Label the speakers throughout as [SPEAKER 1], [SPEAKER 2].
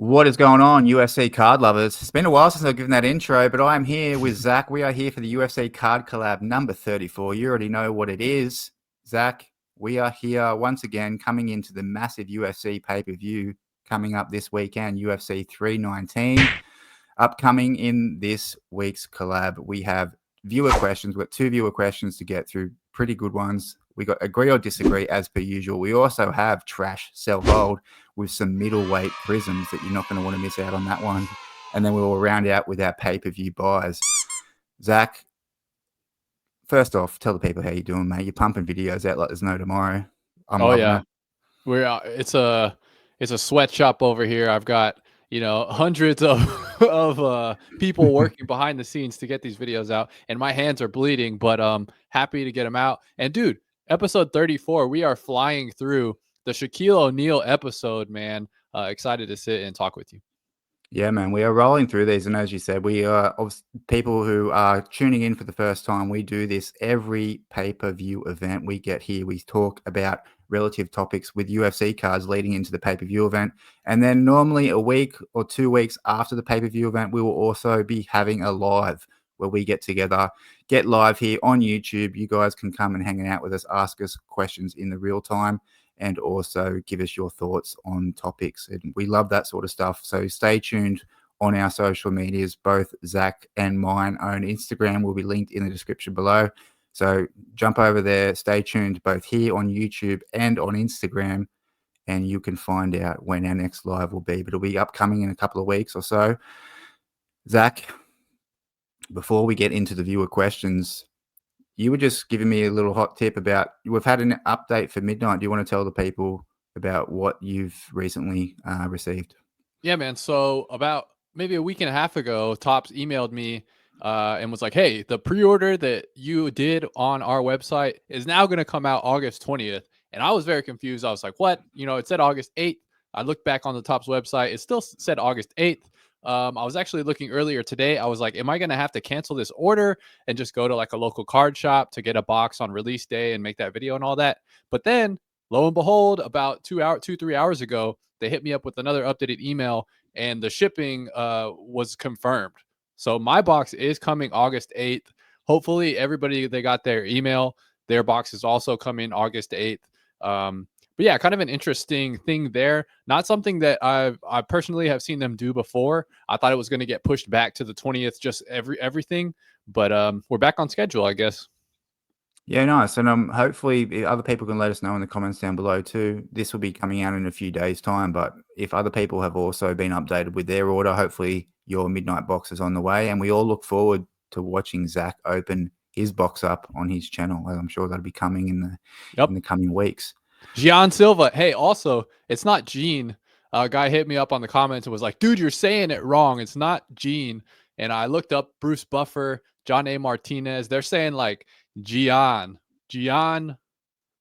[SPEAKER 1] What is going on, UFC card lovers? It's been a while since I've given that intro, but I'm here with Zach. We are here for the UFC Card Collab number 34. You already know what it is. Zach, we are here once again coming into the massive UFC pay-per-view coming up this weekend, UFC 319. Upcoming in this week's collab, we have viewer questions. We've got 2 viewer questions to get through, pretty good ones. We got agree or disagree as per usual. We also have trash, sell, hold with some middleweight prisms that you're not going to want to miss out on that one. And then we'll round out with our pay-per-view buys. Zach, first off, tell the people how you're doing, mate. You're pumping videos out like there's no tomorrow. I'm loving it.
[SPEAKER 2] We're it's a sweatshop over here. I've got hundreds of people working behind the scenes to get these videos out, and my hands are bleeding, but happy to get them out. And dude, episode 34, we are flying through the Shaquille O'Neal episode, man. Excited to sit and talk with you.
[SPEAKER 1] Yeah, man, we are rolling through these. And as you said, we are people who are tuning in for the first time. We do this every pay-per-view event we get here. We talk about relative topics with UFC cards leading into the pay-per-view event. And then normally a week or 2 weeks after the pay-per-view event, we will also be having a live where we get together, get live here on YouTube. You guys can come and hang out with us, ask us questions in the real time, and also give us your thoughts on topics. And we love that sort of stuff. So stay tuned on our social medias. Both Zach and mine own Instagram will be linked in the description below. So jump over there, stay tuned both here on YouTube and on Instagram, and you can find out when our next live will be. But it'll be upcoming in a couple of weeks or so. Zach, before we get into the viewer questions, you were just giving me a little hot tip about we've had an update for midnight. Do you want to tell the people about what you've recently received?
[SPEAKER 2] Yeah, man. So about maybe a week and a half ago, Topps emailed me and was like, hey, the pre-order that you did on our website is now going to come out August 20th. And I was very confused. I was like, what? It said August 8th. I looked back on the Topps website. It still said August 8th. I was actually looking earlier today. I was like, am I going to have to cancel this order and just go to like a local card shop to get a box on release day and make that video and all that? But then lo and behold, about 3 hours ago, they hit me up with another updated email and the shipping was confirmed. So my box is coming August 8th. Hopefully everybody, they got their email. Their box is also coming August 8th. But yeah, kind of an interesting thing there. Not something that I personally have seen them do before. I thought it was going to get pushed back to the 20th, just everything. But we're back on schedule, I guess.
[SPEAKER 1] Yeah, nice. And hopefully other people can let us know in the comments down below too. This will be coming out in a few days' time. But if other people have also been updated with their order, hopefully your midnight box is on the way. And we all look forward to watching Zach open his box up on his channel. I'm sure that'll be coming in the coming weeks.
[SPEAKER 2] Gian Silva. Hey, also, it's not Gene. A guy hit me up on the comments and was like, dude, you're saying it wrong. It's not Gene. And I looked up Bruce Buffer, John A. Martinez. They're saying like Gian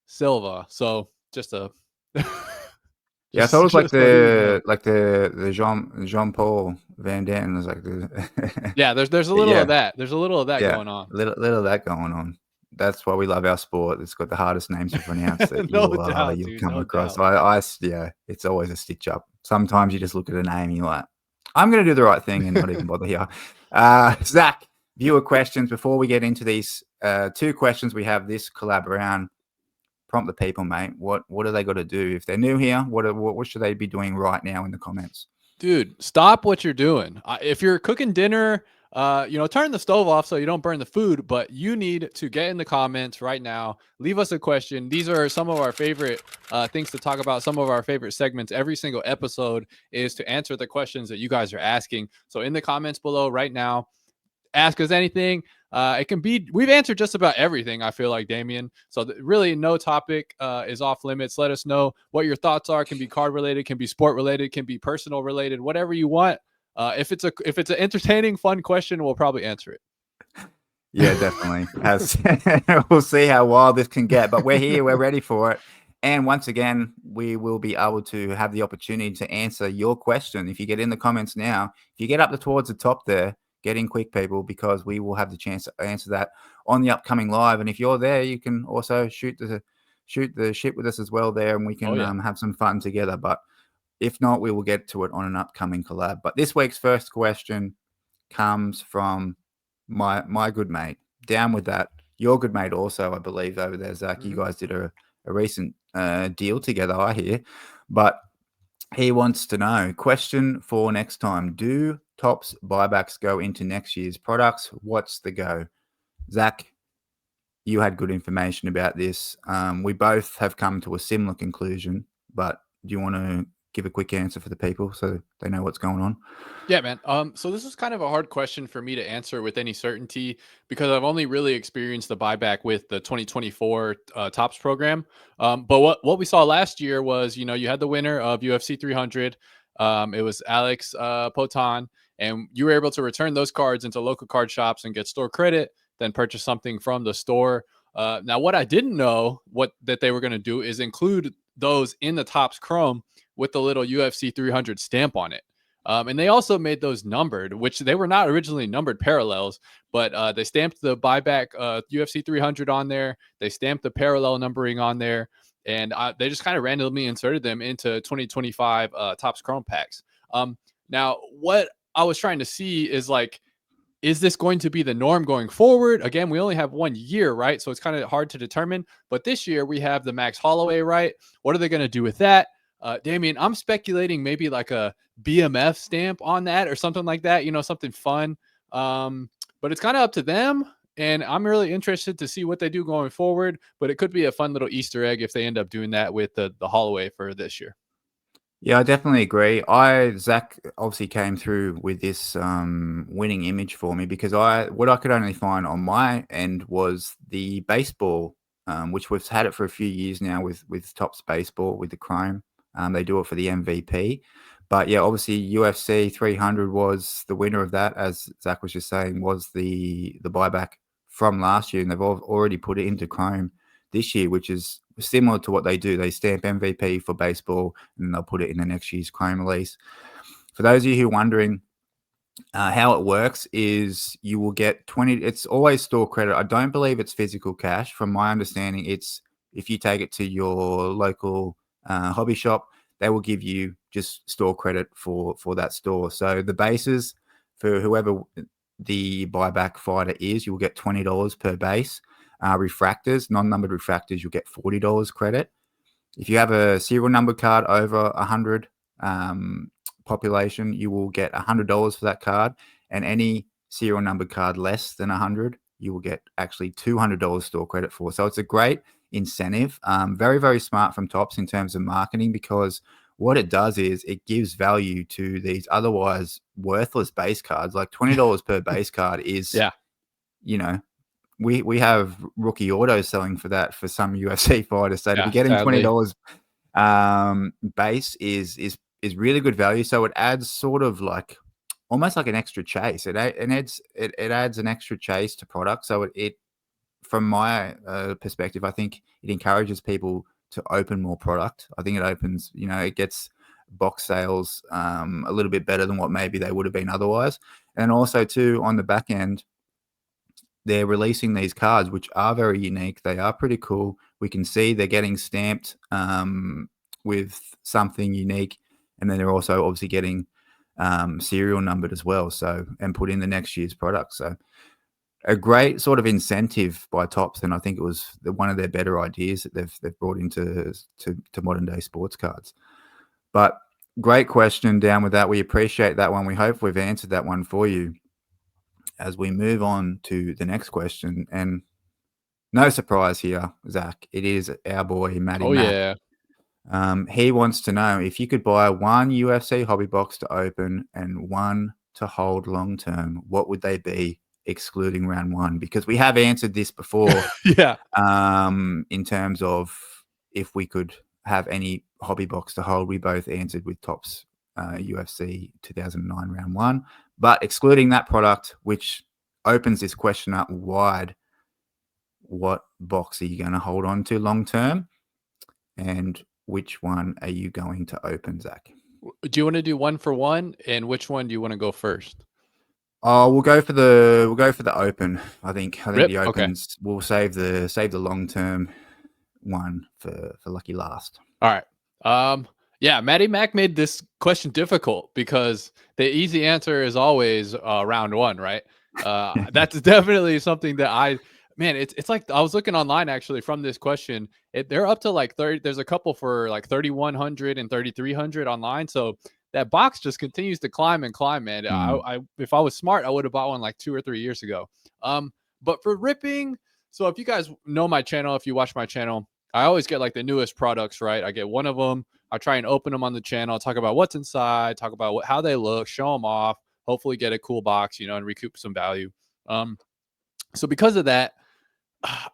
[SPEAKER 2] Silva. So just a
[SPEAKER 1] yeah, I thought it was like the Jean Paul Van Damme. Was like the
[SPEAKER 2] yeah, there's a little of that. There's a little of that going on.
[SPEAKER 1] Little of that going on. That's why we love our sport. It's got the hardest names to pronounce that you'll come across. So it's always a stitch up. Sometimes you just look at a name and you're like, I'm going to do the right thing and not even bother here. Zach, viewer questions. Before we get into these 2 questions we have this collab around, prompt the people, mate. What do they got to do? If they're new here, what should they be doing right now in the comments?
[SPEAKER 2] Dude, stop what you're doing. If you're cooking dinner, turn the stove off so you don't burn the food, but you need to get in the comments right now. Leave us a question. These are some of our favorite things to talk about. Some of our favorite segments. Every single episode is to answer the questions that you guys are asking. So in the comments below right now, ask us anything. It can be, we've answered just about everything, I feel like, Damien. So really no topic is off limits. Let us know what your thoughts are. It can be card related, can be sport related, can be personal related, whatever you want. If it's an entertaining, fun question, we'll probably answer it.
[SPEAKER 1] Yeah, definitely. We'll see how wild this can get, but we're here, we're ready for it. And once again, we will be able to have the opportunity to answer your question. If you get in the comments now, if you get up towards the top there, get in quick, people, because we will have the chance to answer that on the upcoming live. And if you're there, you can also shoot the shit with us as well there, and we can have some fun together. But If not, we will get to it on an upcoming collab. But this week's first question comes from my good mate. Down with that. Your good mate also, I believe, over there, Zach. You guys did a recent deal together, I hear. But he wants to know, question for next time, do Topps buybacks go into next year's products? What's the go? Zach, you had good information about this. We both have come to a similar conclusion, but do you want to give a quick answer for the people so they know what's going on?
[SPEAKER 2] Yeah, man. So this is kind of a hard question for me to answer with any certainty because I've only really experienced the buyback with the 2024 Tops program. But what we saw last year was, you know, you had the winner of UFC 300. It was Alex Potan, and you were able to return those cards into local card shops and get store credit, then purchase something from the store. Now, what I didn't know that they were going to do is include those in the Tops Chrome with the little UFC 300 stamp on it. And they also made those numbered, which they were not originally numbered parallels, but they stamped the buyback UFC 300 on there. They stamped the parallel numbering on there, and they just kind of randomly inserted them into 2025 Topps Chrome packs. Now, what I was trying to see is like, is this going to be the norm going forward? Again, we only have 1 year, right? So it's kind of hard to determine. But this year we have the Max Holloway, right? What are they going to do with that? Damien, I'm speculating maybe like a BMF stamp on that or something like that, you know, something fun. But it's kind of up to them. And I'm really interested to see what they do going forward. But it could be a fun little Easter egg if they end up doing that with the Holloway for this year.
[SPEAKER 1] Yeah, I definitely agree. Zach obviously came through with this winning image for me because what I could only find on my end was the baseball, which we've had it for a few years now with Topps Baseball with the Chrome. They do it for the MVP. But yeah, obviously UFC 300 was the winner of that, as Zach was just saying, was the buyback from last year, and they've already put it into Chrome this year, which is similar to what they do. They stamp MVP for baseball, and then they'll put it in the next year's Chrome release. For those of you who are wondering, how it works is you will get 20. It's always store credit. I don't believe it's physical cash. From my understanding, it's if you take it to your local hobby shop, they will give you just store credit for that store. So the bases for whoever the buyback fighter is, you will get $20 per base. Refractors, non-numbered refractors, you'll get $40 credit. If you have a serial number card over 100 population, you will get $100 for that card, and any serial number card less than 100, you will get actually $200 store credit for. So it's a great incentive. Very, very smart from Topps in terms of marketing, because what it does is it gives value to these otherwise worthless base cards. Like $20 per base card is,
[SPEAKER 2] Yeah.
[SPEAKER 1] you know, we have rookie autos selling for that for some UFC fighters. So to be getting $20 base is really good value. So it adds sort of like almost like an extra chase. It adds an extra chase to product. So it from my perspective, I think it encourages people to open more product. I think it opens, it gets box sales a little bit better than what maybe they would have been otherwise. And also too, on the back end, they're releasing these cards, which are very unique. They are pretty cool. We can see they're getting stamped with something unique. And then they're also obviously getting serial numbered as well. So, and put in the next year's product. So a great sort of incentive by Topps. And I think it was one of their better ideas that they've brought into modern day sports cards. But great question down with that. We appreciate that one. We hope we've answered that one for you. As we move on to the next question, and no surprise here, Zach, it is our boy, Matty Matt.
[SPEAKER 2] Yeah.
[SPEAKER 1] He wants to know if you could buy one UFC hobby box to open and one to hold long term, what would they be, excluding round one? Because we have answered this before.
[SPEAKER 2] Yeah.
[SPEAKER 1] In terms of if we could have any hobby box to hold, we both answered with Topps UFC 2009 round one. But excluding that product, which opens this question up wide, what box are you going to hold on to long term? And which one are you going to open, Zach?
[SPEAKER 2] Do you want to do one for one? And which one do you want to go first?
[SPEAKER 1] Oh, we'll go for the open. I think the opens.
[SPEAKER 2] Okay.
[SPEAKER 1] We'll save the long term one for lucky last.
[SPEAKER 2] All right. Yeah, Maddie Mac made this question difficult because the easy answer is always round one, right? That's definitely something that man, it's like I was looking online actually from this question. They're up to like 30. There's a couple for like 3,100 and 3,300 online. So that box just continues to climb and climb, man.
[SPEAKER 1] Mm.
[SPEAKER 2] If I was smart, I would have bought one like 2 or 3 years ago. But for ripping, so if you guys know my channel, if you watch my channel, I always get like the newest products, right? I get one of them. I try and open them on the channel, talk about what's inside, talk about how they look, show them off, hopefully get a cool box, and recoup some value. Um, so because of that,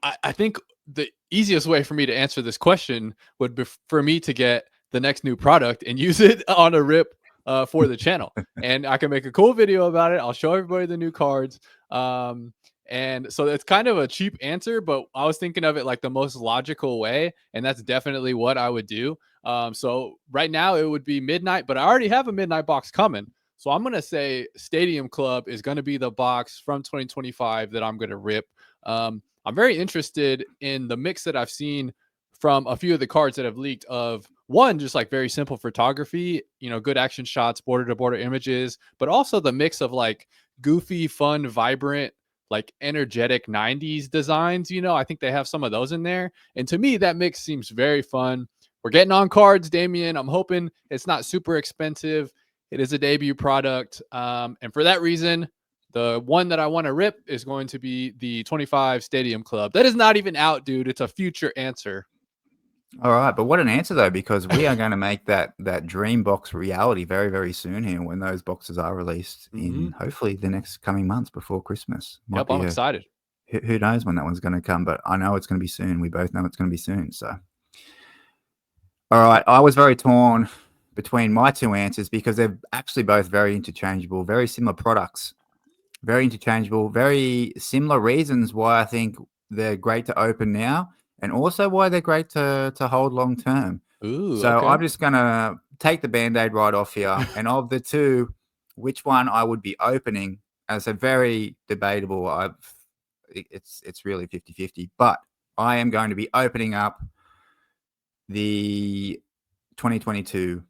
[SPEAKER 2] I think the easiest way for me to answer this question would be for me to get the next new product and use it on a rip for the channel. And I can make a cool video about it. I'll show everybody the new cards. And so it's kind of a cheap answer, but I was thinking of it like the most logical way. And that's definitely what I would do. So right now it would be midnight, but I already have a midnight box coming. So I'm going to say Stadium Club is going to be the box from 2025 that I'm going to rip. I'm very interested in the mix that I've seen from a few of the cards that have leaked of one, just like very simple photography, good action shots, border to border images, but also the mix of like goofy, fun, vibrant, like energetic 90s designs. I think they have some of those in there. And to me, that mix seems very fun. We're getting on cards, Damien. I'm hoping it's not super expensive. It is a debut product. And for that reason, the one that I want to rip is going to be the 25 Stadium Club. That is not even out, dude. It's a future answer.
[SPEAKER 1] All right, but what an answer though, because we are going to make that dream box reality very, very soon here when those boxes are released in hopefully the next coming months before Christmas.
[SPEAKER 2] Yep, I'm excited.
[SPEAKER 1] Who knows when that one's going to come, but I know it's going to be soon. We both know it's going to be soon. So, all right, I was very torn between my two answers because they're actually both very interchangeable, very similar products, very interchangeable, very similar reasons why I think they're great to open now, and also why they're great to hold long term.
[SPEAKER 2] Ooh,
[SPEAKER 1] So
[SPEAKER 2] okay.
[SPEAKER 1] I'm just gonna take the band-aid right off here, and of the two, which one I would be opening as a very debatable. It's really 50-50, but I am going to be opening up the 2022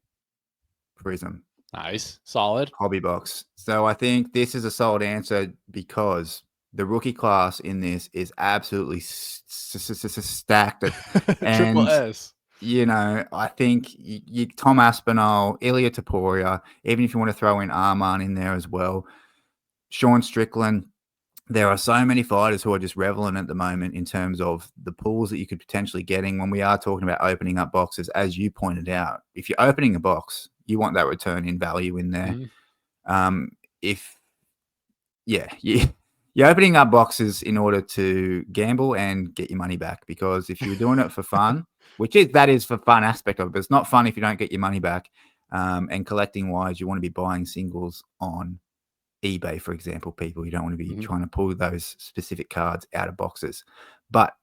[SPEAKER 1] Prism.
[SPEAKER 2] Nice. Solid.
[SPEAKER 1] Hobby box. So I think this is a solid answer because the rookie class in this is absolutely stacked.
[SPEAKER 2] Triple
[SPEAKER 1] And,
[SPEAKER 2] S.
[SPEAKER 1] I think you Tom Aspinall, Ilya Taporia, even if you want to throw in Arman in there as well, Sean Strickland. There are so many fighters who are just reveling at the moment in terms of the pools that you could potentially getting when we are talking about opening up boxes, as you pointed out. If you're opening a box, you want that return in value in there. If you're opening up boxes in order to gamble and get your money back, because if you're doing it for fun, that is for fun aspect of it, but it's not fun if you don't get your money back. And collecting wise, you want to be buying singles on eBay, for example. People, you don't want to be trying to pull those specific cards out of boxes. But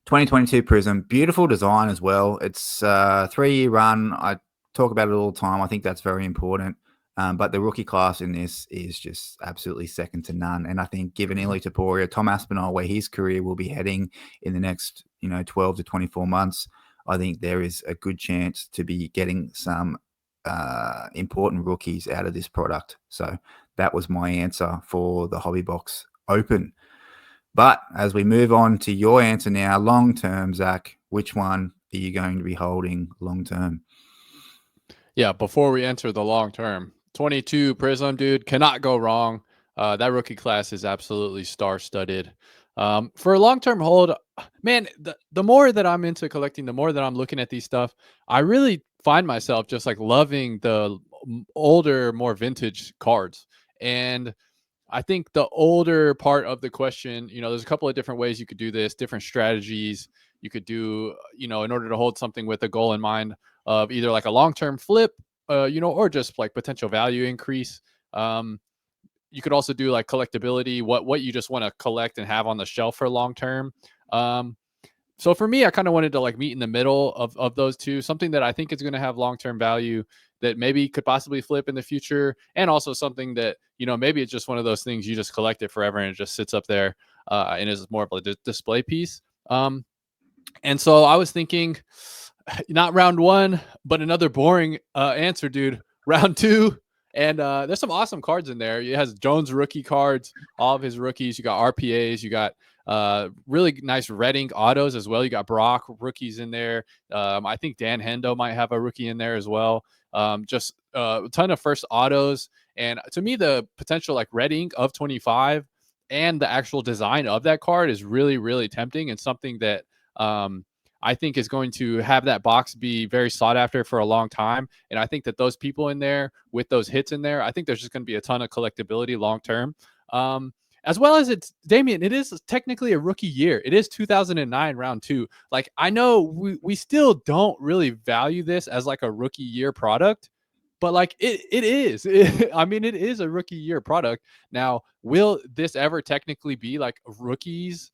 [SPEAKER 1] 2022 Prism, beautiful design as well. It's a 3-year run. I talk about it all the time. I think that's very important. But the rookie class in this is just absolutely second to none. And I think given Ilya Taporia, Tom Aspinall, where his career will be heading in the next 12 to 24 months, I think there is a good chance to be getting some important rookies out of this product. So that was my answer for the hobby box open. But as we move on to your answer now, long term, Zach, which one are you going to be holding long term?
[SPEAKER 2] Yeah, before we enter the long term, 22 Prism, dude, cannot go wrong. That rookie class is absolutely star studded. For a long term hold, man, the more that I'm into collecting, the more that I'm looking at these stuff, I really find myself just like loving the older, more vintage cards. And I think the older part of the question, there's a couple of different ways you could do this, different strategies you could do, in order to hold something with a goal in mind of either like a long-term flip, or just like potential value increase. You could also do like collectability, what you just want to collect and have on the shelf for long term. So for me, I kind of wanted to like meet in the middle of those two, something that I think is going to have long-term value that maybe could possibly flip in the future. And also something that, maybe it's just one of those things you just collect it forever and it just sits up there and is more of a display piece. And so I was thinking, Not round one, but another boring answer, dude. Round two. And there's some awesome cards in there. It has Jones rookie cards, all of his rookies. You got RPAs. You got really nice red ink autos as well. You got Brock rookies in there. I think Dan Hendo might have a rookie in there as well. Just a ton of first autos. And to me, the potential like red ink of 25 and the actual design of that card is really, really tempting and something that I think is going to have that box be very sought after for a long time. And I think that those people in there with those hits in there, I think there's just going to be a ton of collectability long term. As well as it's Damien, it is technically a rookie year. It is 2009 round two. Like I know we still don't really value this as like a rookie year product, but like it is. I mean, it is a rookie year product. Now, will this ever technically be like rookies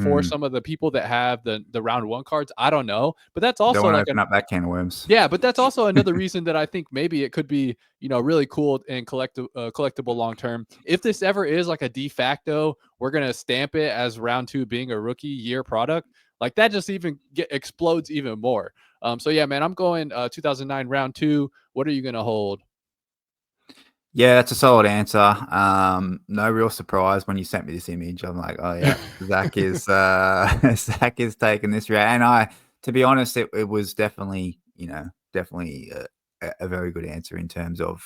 [SPEAKER 2] for some of the people that have the round one cards? I don't know, but that's
[SPEAKER 1] Don't
[SPEAKER 2] also
[SPEAKER 1] want to
[SPEAKER 2] like
[SPEAKER 1] open up that can of worms.
[SPEAKER 2] yeah, but that's also another reason that I think maybe it could be, you know, really cool and collectible long term. If this ever is like a de facto, we're gonna stamp it as round two being a rookie year product. Like that just even explodes even more. So yeah, man, I'm going 2009 round two. What are you gonna hold?
[SPEAKER 1] Yeah, that's a solid answer. No real surprise when you sent me this image. I'm like, oh yeah, Zach is Zach is taking this route. And to be honest, it was definitely, definitely a very good answer in terms of,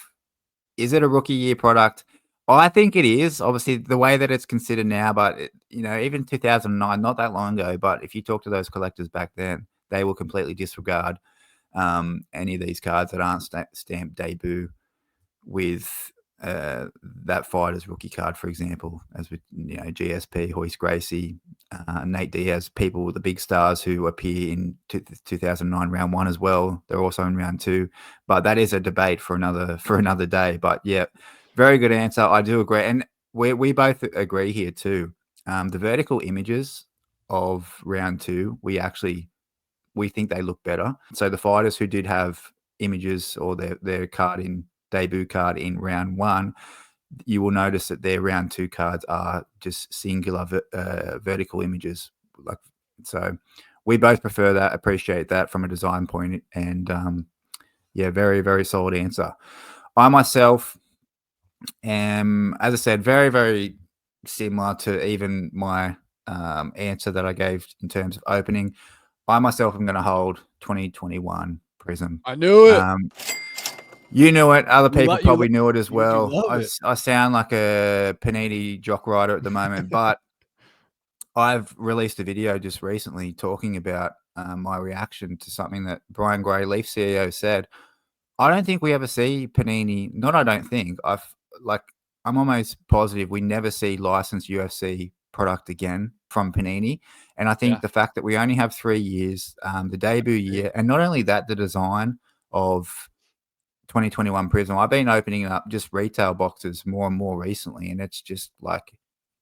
[SPEAKER 1] is it a rookie year product? I think it is. Obviously, the way that it's considered now, but even 2009, not that long ago. But if you talk to those collectors back then, they will completely disregard any of these cards that aren't stamped debut with that fighter's rookie card, for example, as with GSP, Hoist Gracie, Nate Diaz, people, the big stars who appear in 2009 round one as well. They're also in round two, but that is a debate for another day. But yeah, very good answer. I do agree, and we both agree here too. The vertical images of round two, we think they look better. So the fighters who did have images or their card in debut card in round one, you will notice that their round two cards are just singular vertical images. So we both prefer that, appreciate that from a design point, and yeah, very, very solid answer. I myself am, as I said, very, very similar to even my answer that I gave in terms of opening. I myself am going to hold 2021 Prism.
[SPEAKER 2] I knew it.
[SPEAKER 1] You knew it. Other people probably knew it as
[SPEAKER 2] you
[SPEAKER 1] well.
[SPEAKER 2] love it.
[SPEAKER 1] I sound like a Panini jock rider at the moment, but I've released a video just recently talking about my reaction to something that Brian Gray, Leaf CEO, said. I don't think we ever see Panini. Not I don't think. I'm almost positive we never see licensed UFC product again from Panini. And I think the fact that we only have 3 years, the debut year, and not only that, the design of 2021 Prism. I've been opening up just retail boxes more and more recently, and it's just like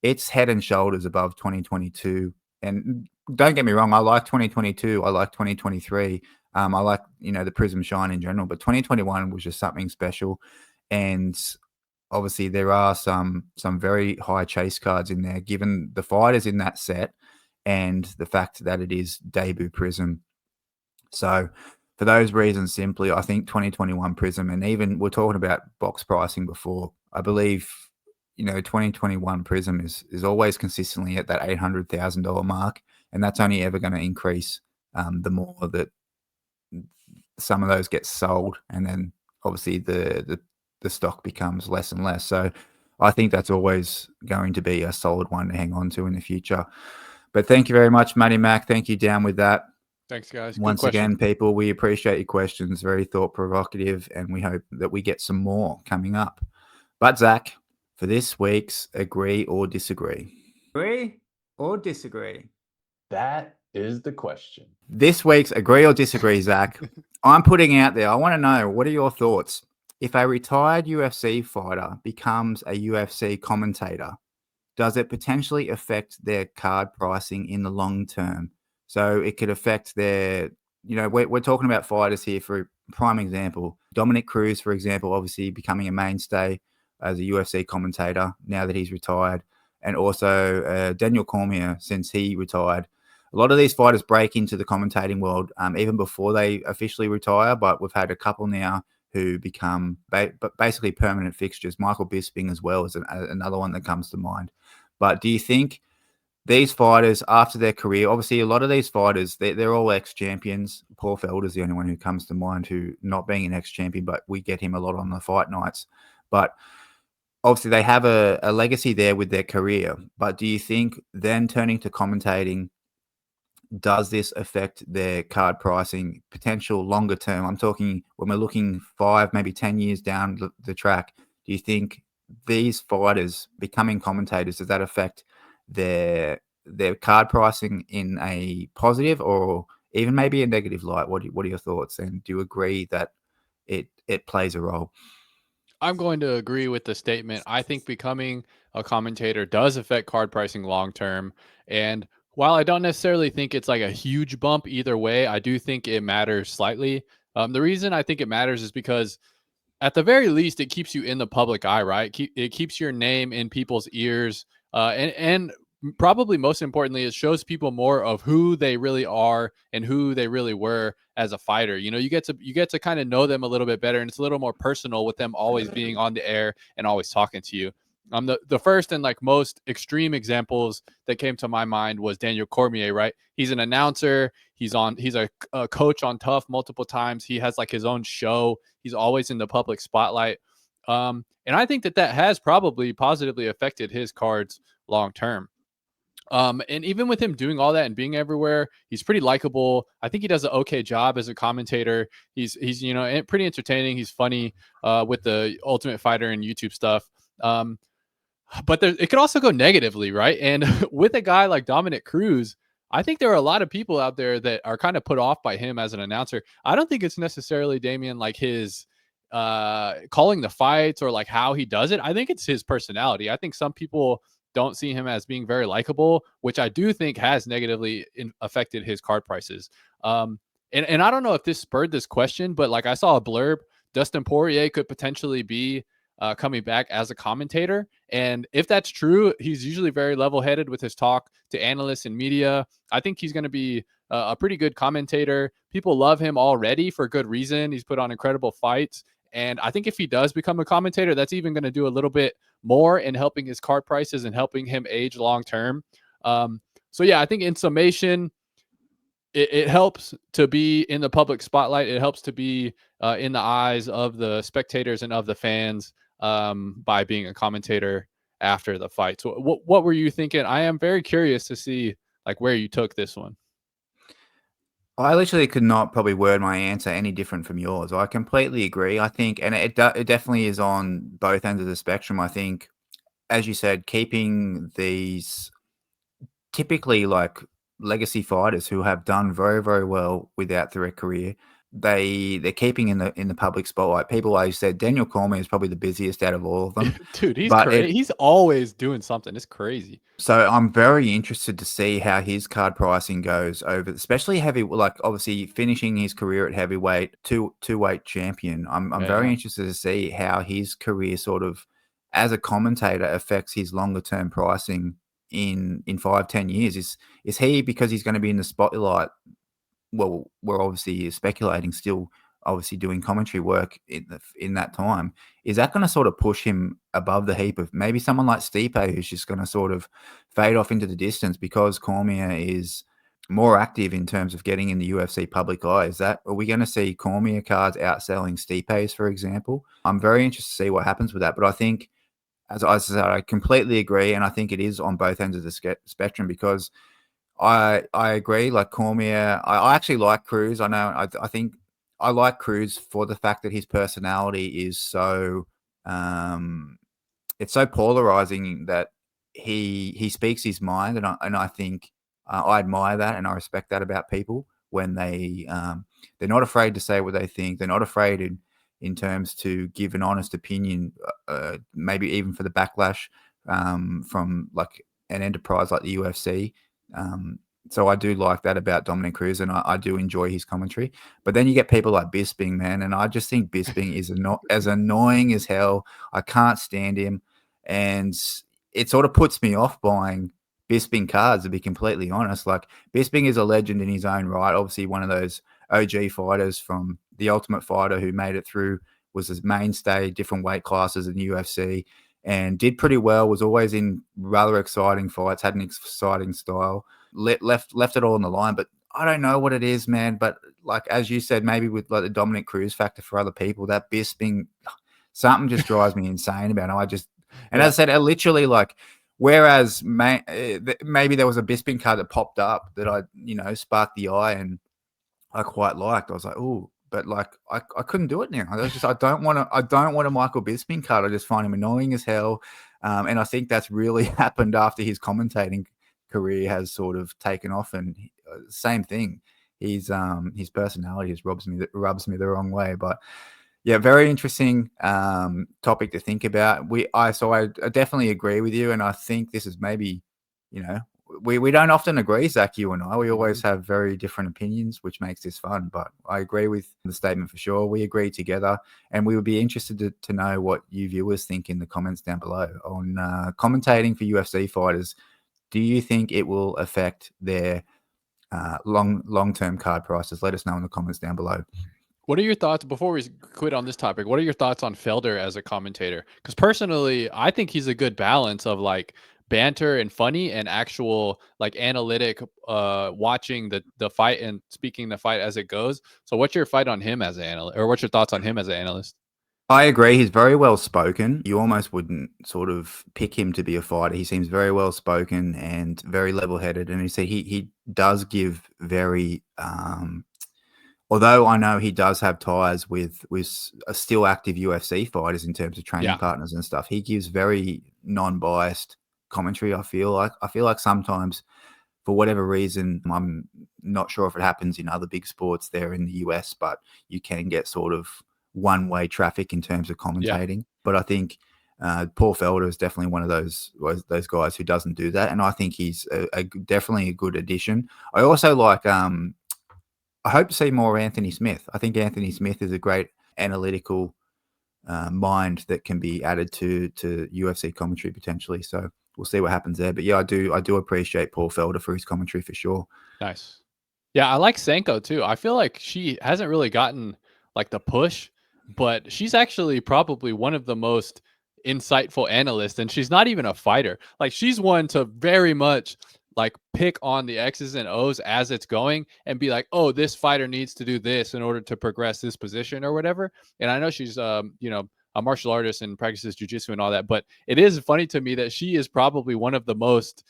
[SPEAKER 1] it's head and shoulders above 2022. And don't get me wrong, I like 2022. I like 2023. I like the Prism Shine in general, but 2021 was just something special. And obviously, there are some very high chase cards in there, given the fighters in that set and the fact that it is debut Prism. So for those reasons, simply, I think 2021 Prism, and even we're talking about box pricing before, I believe, 2021 Prism is always consistently at that $800,000 mark, and that's only ever going to increase the more that some of those get sold, and then obviously the stock becomes less and less. So I think that's always going to be a solid one to hang on to in the future. But thank you very much, Matty Mac. Thank you, down with that.
[SPEAKER 2] Thanks, guys.
[SPEAKER 1] Once again, people, we appreciate your questions. Very thought provocative, and we hope that we get some more coming up. But Zach, for this week's Agree or Disagree. Agree or disagree?
[SPEAKER 3] That is the question.
[SPEAKER 1] This week's Agree or Disagree, Zach, I'm putting out there, I want to know, what are your thoughts? If a retired UFC fighter becomes a UFC commentator, does it potentially affect their card pricing in the long term? So it could affect their, we're talking about fighters here. For prime example, Dominic Cruz, for example, obviously becoming a mainstay as a UFC commentator now that he's retired. And also Daniel Cormier, since he retired. a lot of these fighters break into the commentating world even before they officially retire, but we've had a couple now who become basically permanent fixtures. Michael Bisping as well is another one that comes to mind. But do you think these fighters, after their career, obviously a lot of these fighters, they're all ex-champions. Paul Felder's the only one who comes to mind who not being an ex-champion, but we get him a lot on the fight nights. But obviously they have a legacy there with their career. But do you think then turning to commentating, does this affect their card pricing potential longer term? I'm talking when we're looking 5, maybe 10 years down the track. Do you think these fighters becoming commentators, does that affect their card pricing in a positive or even maybe a negative light? What are your thoughts? And do you agree that it plays a role?
[SPEAKER 2] I'm going to agree with the statement. I think becoming a commentator does affect card pricing long term. And while I don't necessarily think it's like a huge bump either way, I do think it matters slightly. The reason I think it matters is because at the very least, it keeps you in the public eye, right? It keeps your name in people's ears, and probably most importantly, it shows people more of who they really are and who they really were as a fighter. You know, you get to kind of know them a little bit better, and it's a little more personal with them always being on the air and always talking to you. The first and like most extreme examples that came to my mind was Daniel Cormier, right? He's an announcer. He's a coach on Tough multiple times. He has like his own show. He's always in the public spotlight. And I think that has probably positively affected his cards long term. And even with him doing all that and being everywhere, he's pretty likable. I think he does an okay job as a commentator. He's pretty entertaining. He's funny with the Ultimate Fighter and YouTube stuff. But it could also go negatively, right? And with a guy like Dominic Cruz, I think there are a lot of people out there that are kind of put off by him as an announcer. I don't think it's necessarily, Damian, like his calling the fights or like how he does it. I think it's his personality. I think some people don't see him as being very likable, which I do think has negatively affected his card prices. And I don't know if this spurred this question, but like I saw a blurb, Dustin Poirier could potentially be coming back as a commentator. And if that's true, he's usually very level-headed with his talk to analysts and media. I think he's going to be a pretty good commentator. People love him already for good reason. He's put on incredible fights. And I think if he does become a commentator, that's even going to do a little bit more in helping his card prices and helping him age long-term. So yeah, I think in summation, it helps to be in the public spotlight. It helps to be in the eyes of the spectators and of the fans by being a commentator after the fight. So what were you thinking? I am very curious to see like where you took this one.
[SPEAKER 1] I literally could not probably word my answer any different from yours. I completely agree. I think, and it definitely is on both ends of the spectrum. I think, as you said, keeping these typically like legacy fighters who have done very, very well without their career, they're keeping in the public spotlight. People, like you said, Daniel Cormier is probably the busiest out of all of them.
[SPEAKER 2] Dude, he's crazy. He's always doing something. It's crazy.
[SPEAKER 1] So I'm very interested to see how his card pricing goes over, especially heavy, like obviously finishing his career at heavyweight, two-weight champion. I'm very interested to see how his career sort of as a commentator affects his longer term pricing in 5-10 years. Is he, because he's going to be in the spotlight? Well, we're obviously speculating still, obviously doing commentary work in that time. Is that going to sort of push him above the heap of maybe someone like Stipe, who's just going to sort of fade off into the distance because Cormier is more active in terms of getting in the UFC public eye? Are we going to see Cormier cards outselling Stipe's, for example? I'm very interested to see what happens with that. But I think, as I said, I completely agree, and I think it is on both ends of the spectrum because I agree. Like Cormier, I actually like Cruz. I know. I think I like Cruz for the fact that his personality is so it's so polarizing that he speaks his mind, and I think I admire that and I respect that about people when they're not afraid to say what they think. They're not afraid in terms to give an honest opinion, maybe even for the backlash from like an enterprise like the UFC. So I do like that about Dominic Cruz, and I do enjoy his commentary. But then you get people like Bisping, man, and I just think Bisping is as annoying as hell. I can't stand him, and it sort of puts me off buying Bisping cards, to be completely honest. Like, Bisping is a legend in his own right. Obviously, one of those OG fighters from The Ultimate Fighter who made it through, was his mainstay, different weight classes in the UFC, and did pretty well, was always in rather exciting fights, had an exciting style, left it all on the line. But I don't know what it is, man. But like, as you said, maybe with like the Dominic Cruz factor for other people, that Bisping, something just drives me insane about it. As I said, I literally, like, whereas maybe there was a Bisping card that popped up that sparked the eye and I quite liked. I was like, oh, but like I couldn't do it now. I don't want a Michael Bisping card. I just find him annoying as hell. And I think that's really happened after his commentating career has sort of taken off. And same thing. His personality just rubs me the wrong way. But yeah, very interesting topic to think about. I definitely agree with you, and I think this is maybe, we don't often agree, Zach, you and I. We always have very different opinions, which makes this fun. But I agree with the statement for sure. We agree together, and we would be interested to know what you viewers think in the comments down below on commentating for UFC fighters. Do you think it will affect their long-term card prices? Let us know in the comments down below.
[SPEAKER 2] What are your thoughts, before we quit on this topic, what are your thoughts on Felder as a commentator? Because personally, I think he's a good balance of like banter and funny and actual like analytic watching the fight and speaking the fight as it goes. So what's your fight on him as an analyst, or what's your thoughts on him as an analyst?
[SPEAKER 1] I agree. He's very well spoken. You almost wouldn't sort of pick him to be a fighter. He seems very well spoken and very level headed. And you see, he does give very although I know he does have ties with still active UFC fighters in terms of training partners and stuff, he gives very non-biased commentary. I feel like sometimes, for whatever reason, I'm not sure if it happens in other big sports there in the US, but you can get sort of one-way traffic in terms of commentating. Yeah. But I think Paul Felder is definitely one of those guys who doesn't do that, and I think he's definitely a good addition. I also like. I hope to see more Anthony Smith. I think Anthony Smith is a great analytical mind that can be added to UFC commentary potentially. So we'll see what happens there. But yeah, I do appreciate Paul Felder for his commentary for sure.
[SPEAKER 2] Nice. Yeah, I like Sanko too. I feel like she hasn't really gotten like the push, but she's actually probably one of the most insightful analysts, and she's not even a fighter. Like, she's one to very much like pick on the X's and O's as it's going and be like, oh, this fighter needs to do this in order to progress this position or whatever. And I know she's, a martial artist and practices jujitsu and all that, but it is funny to me that she is probably one of the most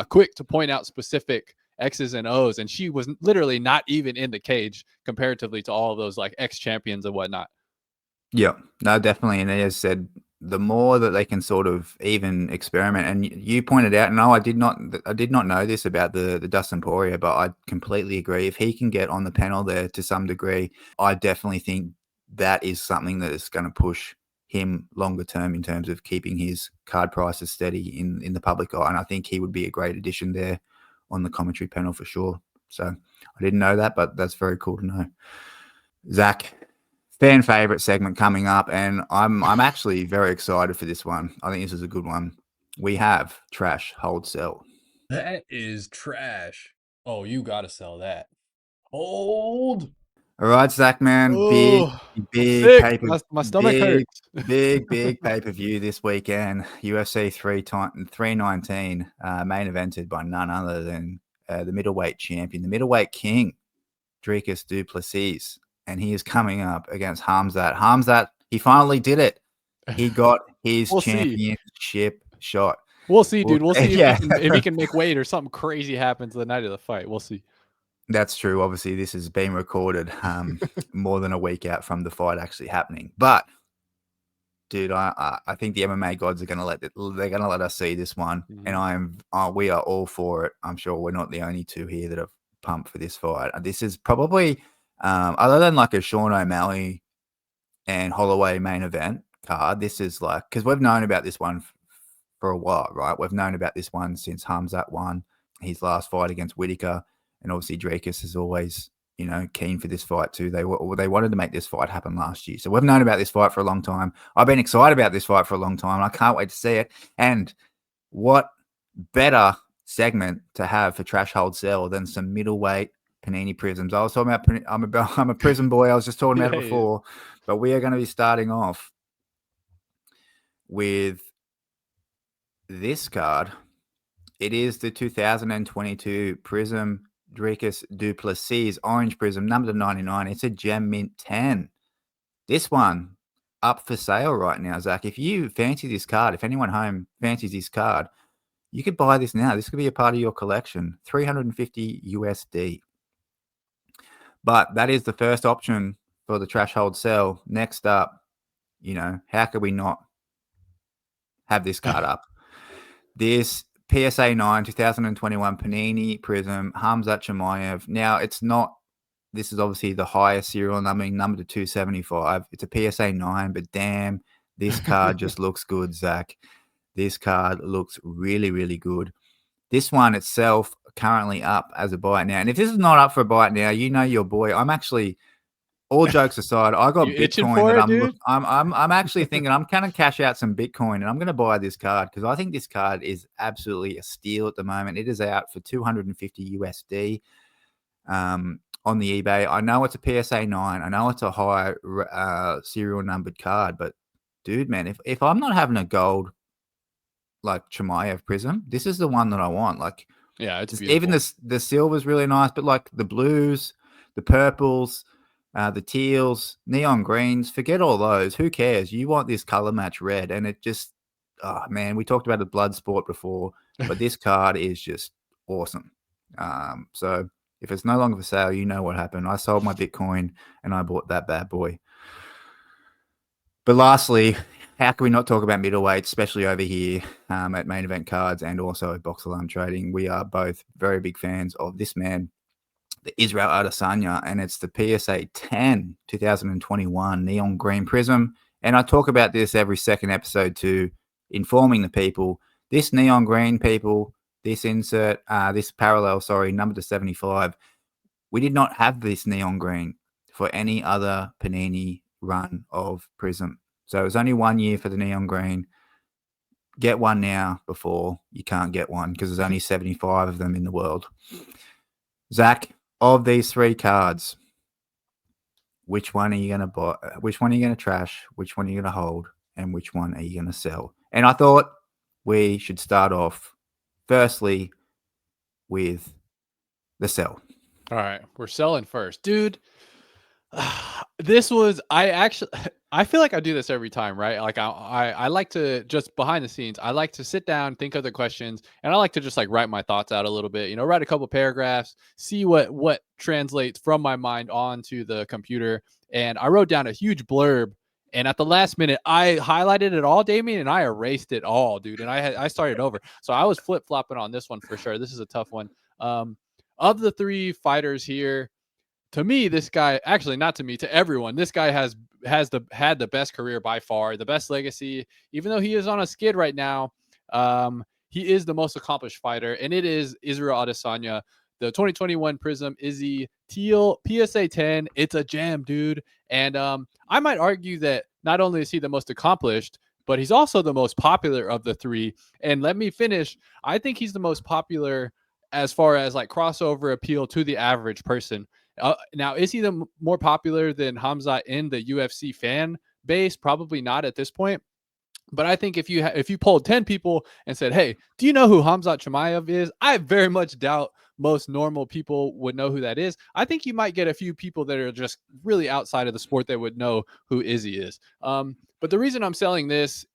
[SPEAKER 2] quick to point out specific X's and O's. And she was literally not even in the cage comparatively to all of those like ex-champions and whatnot.
[SPEAKER 1] Yeah, no, definitely. And as I said, the more that they can sort of even experiment, and you pointed out, no, I did not know this about the Dustin Poirier, but I completely agree. If he can get on the panel there to some degree, I definitely think that is something that is going to push him longer term in terms of keeping his card prices steady in the public eye. And I think he would be a great addition there on the commentary panel for sure. So I didn't know that, but that's very cool to know. Zach, fan favorite segment coming up, and I'm actually very excited for this one. I think this is a good one. We have trash, hold, sell.
[SPEAKER 3] That is trash. Oh, you gotta sell that. Hold.
[SPEAKER 1] All right, Zach, man.
[SPEAKER 2] Oh,
[SPEAKER 1] big paper.
[SPEAKER 2] My stomach hurts.
[SPEAKER 1] big pay-per-view this weekend. UFC 319, main evented by none other than the middleweight champion, the middleweight king, Dricus du Plessis. And he is coming up against Khamzat. Khamzat, he finally did it. He got his championship shot.
[SPEAKER 2] We'll see, dude. We'll see if he can make weight or something crazy happens the night of the fight. We'll see.
[SPEAKER 1] That's true. Obviously, this is being recorded more than a week out from the fight actually happening. But, dude, I think the MMA gods are going to let us see this one, and we are all for it. I'm sure we're not the only two here that are pumped for this fight. This is probably, other than like a Sean O'Malley and Holloway main event card, this is like, because we've known about this one for a while, right? We've known about this one since Khamzat won his last fight against Whitaker. And obviously, Dricus is always, keen for this fight too. They wanted to make this fight happen last year. So we've known about this fight for a long time. I've been excited about this fight for a long time. I can't wait to see it. And what better segment to have for Trash Hold Sell than some middleweight Panini Prisms. I was talking about, I'm a Prism boy. I was just talking about it before, but we are going to be starting off with this card. It is the 2022 Prism Dricus Duplessis Orange Prism, number 99. It's a Gem Mint 10. This one up for sale right now, Zach. If you fancy this card, if anyone home fancies this card, you could buy this now. This could be a part of your collection. $350 USD. But that is the first option for the Trash Hold Sell. Next up, how could we not have this card up? This PSA 9 2021 Panini Prism Hamzat Chimaev. Now, this is obviously the highest serial numbering, number to 275. It's a PSA 9, but damn, this card just looks good, Zach. This card looks really, really good. This one itself currently up as a buy now. And if this is not up for a buy now, your boy. I'm actually, all jokes aside, I got Bitcoin. I'm actually thinking I'm going to cash out some Bitcoin and I'm going to buy this card because I think this card is absolutely a steal at the moment. It is out for 250 USD on the eBay. I know it's a PSA 9. I know it's a high serial numbered card, but dude, man, if I'm not having a gold like Chimaev Prism, this is the one that I want. Like,
[SPEAKER 2] yeah, it's beautiful.
[SPEAKER 1] Even the silver's really nice, but like the blues, the purples, the teals, neon greens, forget all those. Who cares? You want this color match red, and it just, oh man, we talked about the blood sport before, but this card is just awesome. So if it's no longer for sale, you know what happened. I sold my Bitcoin and I bought that bad boy. But lastly, how can we not talk about middleweights, especially over here at Main Event Cards and also at Box Alarm Trading? We are both very big fans of this man, the Israel Adesanya, and it's the PSA 10 2021 Neon Green Prism. And I talk about this every second episode too, informing the people. This neon green, people, this insert, this parallel, number to 75, we did not have this neon green for any other Panini run of Prism. So it was only 1 year for the neon green. Get one now before you can't get one because there's only 75 of them in the world. Zach, of these three cards, which one are you going to buy? Which one are you going to trash? Which one are you going to hold? And which one are you going to sell? And I thought we should start off firstly with the sell.
[SPEAKER 2] All right, we're selling first, dude. I feel like I do this every time, right? Like I like to, just behind the scenes, I like to sit down, think of the questions, and I like to just like write my thoughts out a little bit, write a couple paragraphs, see what translates from my mind onto the computer. And I wrote down a huge blurb, and at the last minute I highlighted it all, Damien, and I erased it all, dude. And I started over. So I was flip-flopping on this one for sure. This is a tough one. Of the three fighters here, to me, this guy, actually not to me, to everyone, this guy had the best career by far, the best legacy. Even though he is on a skid right now, he is the most accomplished fighter, and it is Israel Adesanya. The 2021 Prism Izzy Teal PSA 10. It's a gem, dude. And I might argue that not only is he the most accomplished, but he's also the most popular of the three. And let me finish. I think he's the most popular as far as like crossover appeal to the average person. Now, is he the more popular than Hamza in the UFC fan base? Probably not at this point. But I think if you polled 10 people and said, hey, do you know who Hamzat Chimaev is? I very much doubt most normal people would know who that is. I think you might get a few people that are just really outside of the sport that would know who Izzy is. But the reason I'm selling this,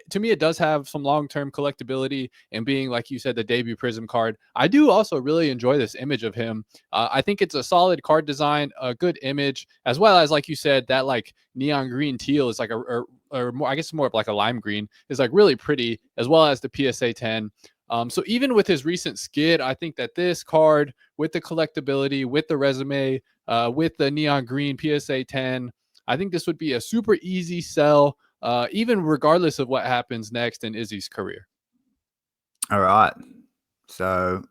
[SPEAKER 2] to me, it does have some long-term collectability, and being, like you said, the debut Prism card. I do also really enjoy this image of him. I think it's a solid card design, a good image, as well as, like you said, that like neon green teal is like or more, I guess more of like a lime green is like really pretty, as well as the PSA 10. So even with his recent skid, I think that this card, with the collectability, with the resume, with the neon green PSA 10, I think this would be a super easy sell, even regardless of what happens next in Izzy's career.
[SPEAKER 1] All right. So,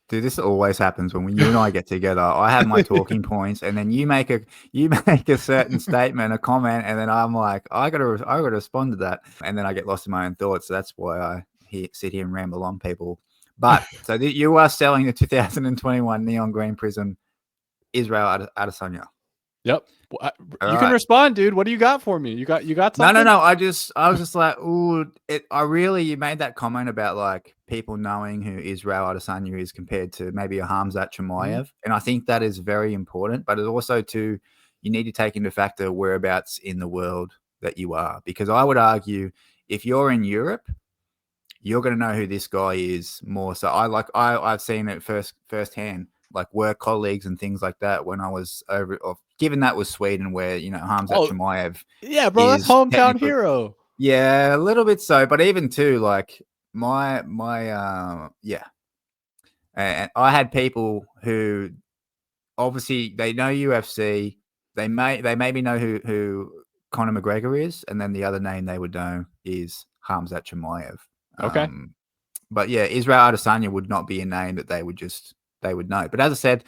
[SPEAKER 1] dude, this always happens when you and I get together. I have my talking points, and then you make a certain statement, a comment, and then I'm like, I gotta respond to that, and then I get lost in my own thoughts. So that's why sit here and ramble on people. But so you are selling the 2021 Neon Green Prism Israel Adesanya.
[SPEAKER 2] Yep. You
[SPEAKER 1] All
[SPEAKER 2] can
[SPEAKER 1] right.
[SPEAKER 2] respond, dude. What do you got for me? You got something?
[SPEAKER 1] No. I was just like, ooh, you made that comment about like people knowing who Israel Adesanya is compared to maybe a Hamzat Chimaev. And I think that is very important, but it's also you need to take into factor whereabouts in the world that you are. Because I would argue if you're in Europe, you're going to know who this guy is more. So I've seen it firsthand, like work colleagues and things like that when I was over, given that was Sweden where, Hamzat Chimaev
[SPEAKER 2] yeah, bro, that's hometown hero.
[SPEAKER 1] Yeah, a little bit so, but even too, like yeah. And I had people who obviously they know UFC, they maybe know who Conor McGregor is, and then the other name they would know is Hamzat Chimaev.
[SPEAKER 2] Okay.
[SPEAKER 1] But yeah, Israel Adesanya would not be a name that they would know. But as I said,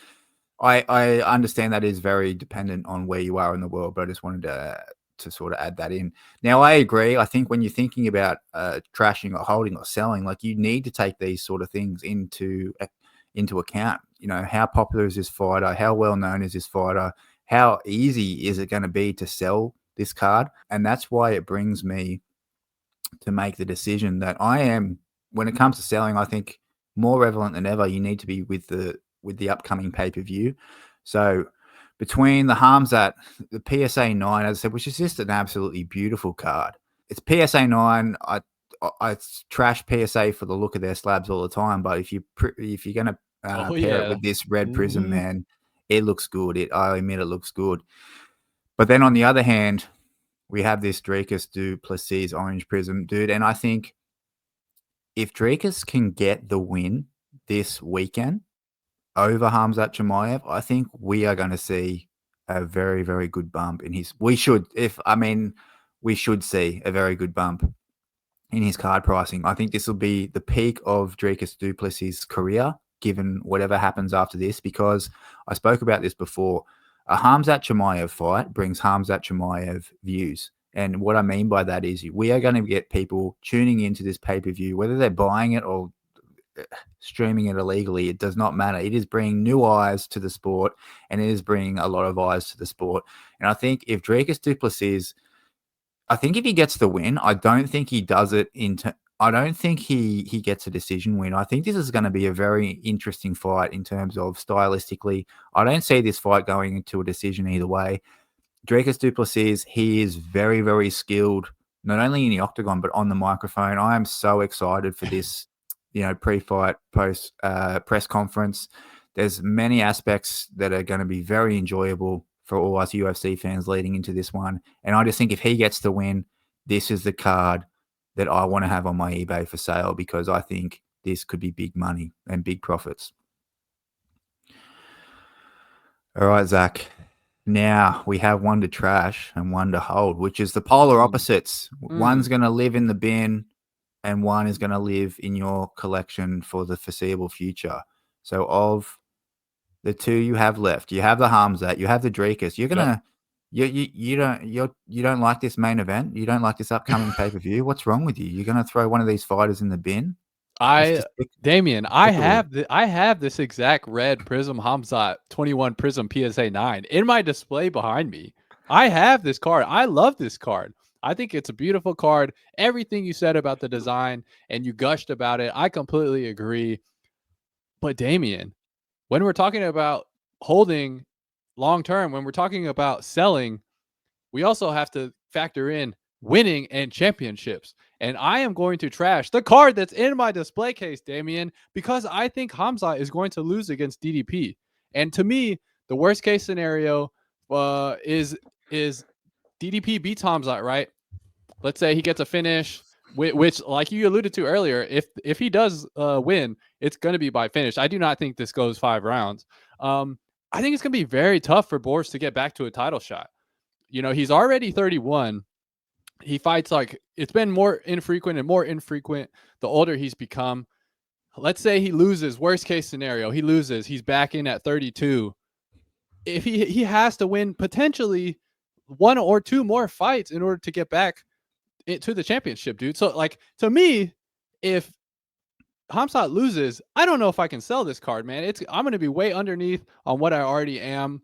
[SPEAKER 1] I understand that is very dependent on where you are in the world, but I just wanted to sort of add that in. Now, I agree. I think when you're thinking about trashing or holding or selling, like you need to take these sort of things into account. How popular is this fighter? How well known is this fighter? How easy is it going to be to sell this card? And that's why it brings me to make the decision that I am, when it comes to selling, I think more relevant than ever, you need to be with the upcoming pay-per-view. So between the Hamzat, the PSA 9, as I said, which is just an absolutely beautiful card. It's PSA 9. I trash PSA for the look of their slabs all the time, but if you're going to pair it with this red prism, man, it looks good. I admit it looks good. But then on the other hand, we have this Dricus du Plessis orange prism, dude. And I think if Dricus can get the win this weekend over Hamzat Chimaev, I think we are going to see a very, very good bump in his. We should see a very good bump in his card pricing. I think this will be the peak of Dricus du Plessis' career, given whatever happens after this, because I spoke about this before. A Hamzat Chimaev fight brings Hamzat Chimaev views. And what I mean by that is we are going to get people tuning into this pay-per-view, whether they're buying it or streaming it illegally. It does not matter. It is bringing new eyes to the sport, and it is bringing a lot of eyes to the sport. And I think if Dricus du Plessis, I think if he gets the win, I don't think he does it I don't think he gets a decision win. I think this is going to be a very interesting fight in terms of stylistically. I don't see this fight going into a decision either way. Dricus du Plessis, he is very, very skilled, not only in the octagon, but on the microphone. I am so excited for this, pre-fight, post press conference. There's many aspects that are going to be very enjoyable for all us UFC fans leading into this one. And I just think if he gets the win, this is the card that I want to have on my eBay for sale, because I think this could be big money and big profits. All right, Zach. Now we have one to trash and one to hold, which is the polar opposites. One's going to live in the bin and one is going to live in your collection for the foreseeable future. So of the two you have left, you have the Hamzat, you have the Dricus. You're going to you don't like this main event? You don't like this upcoming pay-per-view? What's wrong with you? You're going to throw one of these fighters in the bin?
[SPEAKER 2] Damien, I have this exact red Prism Hamzat 21 Prism PSA 9 in my display behind me. I have this card. I love this card. I think it's a beautiful card. Everything you said about the design and you gushed about it, I completely agree. But Damien, when we're talking about holding long term, when we're talking about selling, we also have to factor in winning and championships. And I am going to trash the card that's in my display case, Damien, because I think Hamzat is going to lose against DDP. And to me, the worst case scenario is DDP beats Hamzat, right? Let's say he gets a finish, which, like you alluded to earlier, if he does win, it's going to be by finish. I do not think this goes 5 rounds. I think it's going to be very tough for Boris to get back to a title shot. He's already 31. He fights it's been more infrequent the older he's become. Let's say he loses, worst case scenario, he loses, he's back in at 32. If he has to win potentially 1 or 2 more fights in order to get back to the championship, dude. So to me, if Hamzat loses, I don't know if I can sell this card, man. I'm going to be way underneath on what I already am.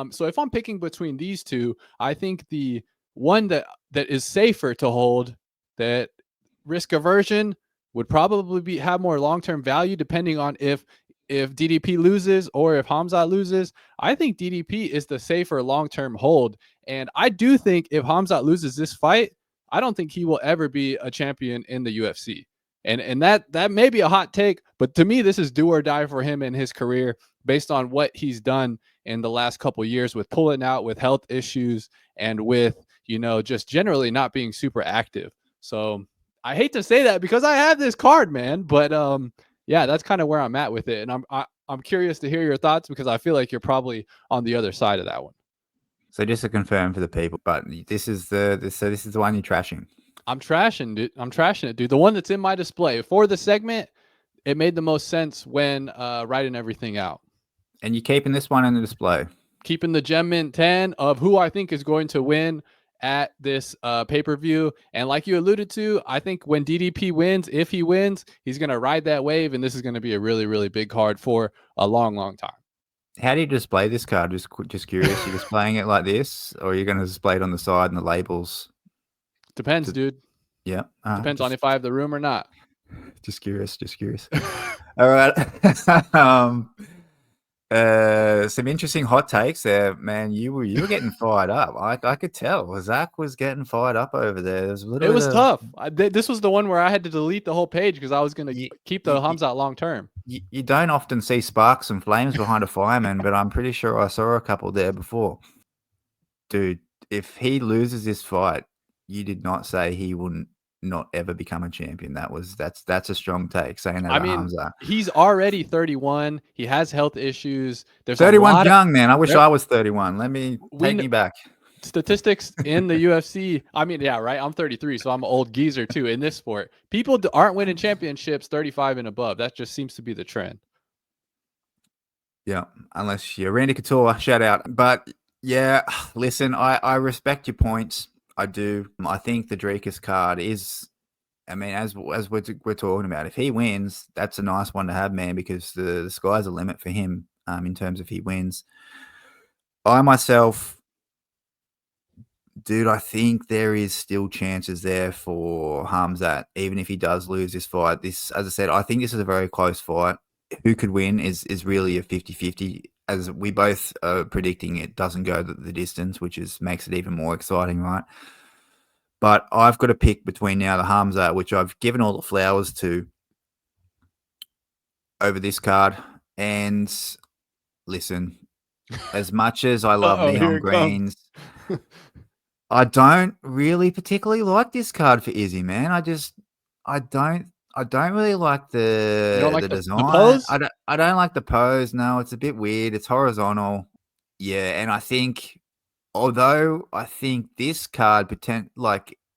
[SPEAKER 2] So if I'm picking between these two, I think the one that is safer to hold, that risk aversion would probably have more long-term value depending on if DDP loses or if Hamzat loses. I think DDP is the safer long-term hold, and I do think if Hamzat loses this fight, I don't think he will ever be a champion in the UFC. And that may be a hot take, but to me, this is do or die for him in his career based on what he's done in the last couple of years with pulling out, with health issues, and with, you know, just generally not being super active. So I hate to say that because I have this card, man, but yeah, that's kind of where I'm at with it, and I'm curious to hear your thoughts because I feel like you're probably on the other side of that one.
[SPEAKER 1] So just to confirm for the people, but this is the one you're trashing.
[SPEAKER 2] I'm trashing it, dude. The one that's in my display for the segment, it made the most sense when writing everything out.
[SPEAKER 1] And you're keeping this one in the display.
[SPEAKER 2] Keeping the Gem Mint 10 of who I think is going to win at this pay-per-view. And like you alluded to, I think when DDP wins, if he wins, he's going to ride that wave. And this is going to be a really, really big card for a long, long time.
[SPEAKER 1] How do you display this card? Just curious. You're displaying it like this, or you're going to display it on the side and the labels?
[SPEAKER 2] Depends, dude.
[SPEAKER 1] Yeah.
[SPEAKER 2] Depends on if I have the room or not.
[SPEAKER 1] Just curious. All right. Some interesting hot takes there, man. You were getting fired up. I could tell. Zach was getting fired up over there.
[SPEAKER 2] It was tough. This was the one where I had to delete the whole page because I was going to keep the Hamzat long term.
[SPEAKER 1] You don't often see sparks and flames behind a fireman, but I'm pretty sure I saw a couple there before. Dude, if he loses this fight, you did not say he wouldn't not ever become a champion. That's a strong take saying that.
[SPEAKER 2] I mean, he's already 31. He has health issues. There's
[SPEAKER 1] 31 young, man. I wish I was 31. Take me back.
[SPEAKER 2] Statistics in the UFC. I mean, yeah, right. I'm 33, so I'm an old geezer too in this sport. People aren't winning championships 35 and above. That just seems to be the trend.
[SPEAKER 1] Yeah, unless you're Randy Couture, shout out. But yeah, listen, I respect your points. I do. I think the Drekas card is, I mean, as we're talking about, if he wins, that's a nice one to have, man, because the sky's the limit for him in terms of he wins. I myself, dude, I think there is still chances there for Hamzat, even if he does lose this fight. This, as I said, I think this is a very close fight. Who could win is really a 50-50. As we both are predicting, it doesn't go the distance, which makes it even more exciting, right? But I've got to pick between now the Hamzat, which I've given all the flowers to, over this card. And listen, as much as I love neon greens, I don't really particularly like this card for Izzy, man. I don't really like the design.
[SPEAKER 2] The pose?
[SPEAKER 1] I don't like the pose. No, it's a bit weird. It's horizontal. Yeah, and I think, although I think this card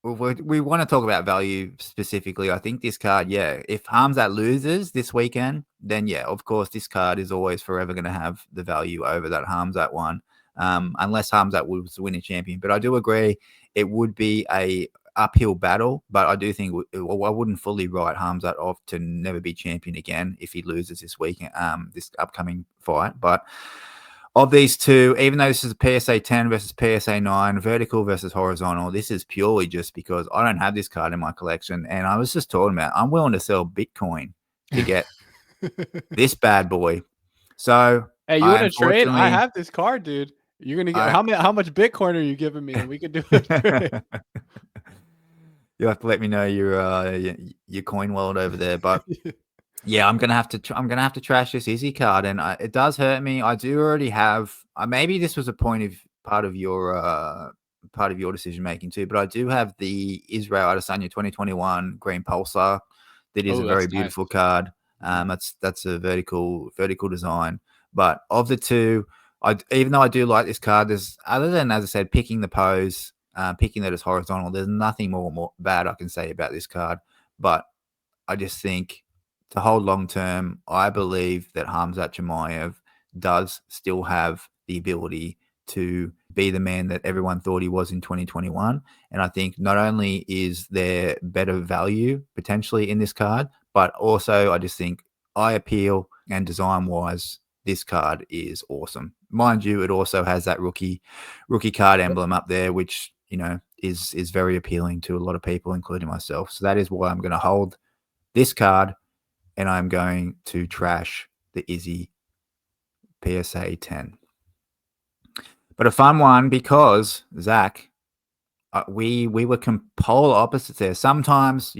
[SPEAKER 1] we want to talk about value specifically. I think this card, yeah, if Hamzat loses this weekend, then yeah, of course, this card is always forever going to have the value over that Hamzat one, unless Hamzat was the winning champion. But I do agree it would be a uphill battle, but I do think I wouldn't fully write Hamzat off to never be champion again if he loses this weekend, this upcoming fight. But of these two, even though this is a PSA 10 versus PSA 9, vertical versus horizontal, this is purely just because I don't have this card in my collection. And I was just talking about, I'm willing to sell Bitcoin to get this bad boy. So,
[SPEAKER 2] hey, you want to trade? I have this card, dude. You're gonna get how much Bitcoin are you giving me? And we could do it.
[SPEAKER 1] You have to let me know your coin wallet over there, but. Yeah, I'm gonna have to trash this Izzy card, and it does hurt me. I do already have. Maybe this was part of your decision making too, but I do have the Israel Adesanya 2021 Green Pulsar. That is a very beautiful card. That's a vertical design. But of the two, even though I do like this card, there's, other than, as I said, picking the pose, picking that it's horizontal, there's nothing more bad I can say about this card. But I just think, to hold long term, I believe that Hamzat Chimaev does still have the ability to be the man that everyone thought he was in 2021. And I think not only is there better value potentially in this card, but also I just think eye appeal and design wise, this card is awesome. Mind you, it also has that rookie card emblem up there, which is very appealing to a lot of people, including myself. So that is why I'm going to hold this card, and I'm going to trash the Izzy PSA 10. But a fun one because, Zach, we were polar opposites there. Sometimes,